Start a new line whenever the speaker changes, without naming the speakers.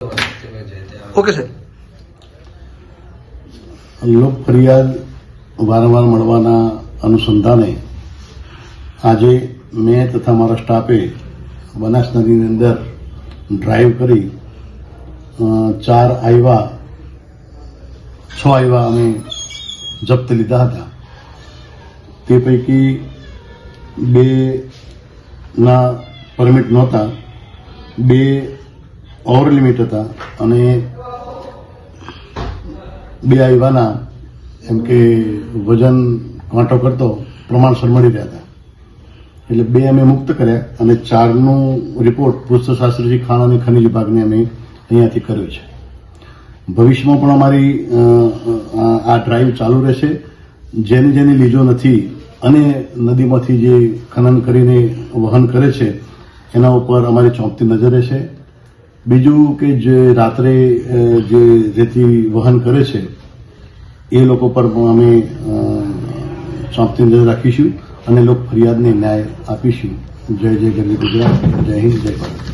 Okay સાહેબ.
લોક ફરિયાદ વારંવાર મળવાના અનુસંધાને આજે મેં તથા મારા સ્ટાફે બનાસ નદીની અંદર ડ્રાઈવ કરી 4 આયવા 6 આયવા અમે જપ્ત લીધા હતા. તે પૈકી 2 ના પરમિટ નહોતા, 2 ઓવર લિમિટ હતા અને 2 આયવાના એમ કે વજન કાંટો કરતો પ્રમાણસર મળી રહ્યા હતા. એટલે 2 અમે મુક્ત કર્યા અને 4નું રિપોર્ટ ભૂસ્તરશાસ્ત્રીજી ખાણ અને ખનિજ વિભાગને અમે અહીંયાથી કર્યો છે. ભવિષ્યમાં પણ અમારી આ ડ્રાઈવ ચાલુ રહેશે. જેને લીધો નથી અને નદીમાંથી જે ખનન કરીને વહન કરે છે એના ઉપર અમારી ચોંકતી નજર રહેશે. બીજું કે જે રાત્રે જે રેતી વહન કરે છે એ લોકો પર પણ અમે ચોંકતી નજર રાખીશું અને લોક ફરિયાદને ન્યાય આપીશું. જય જય ગરવી ગુજરાત, જય હિન્દ, જય ભારત.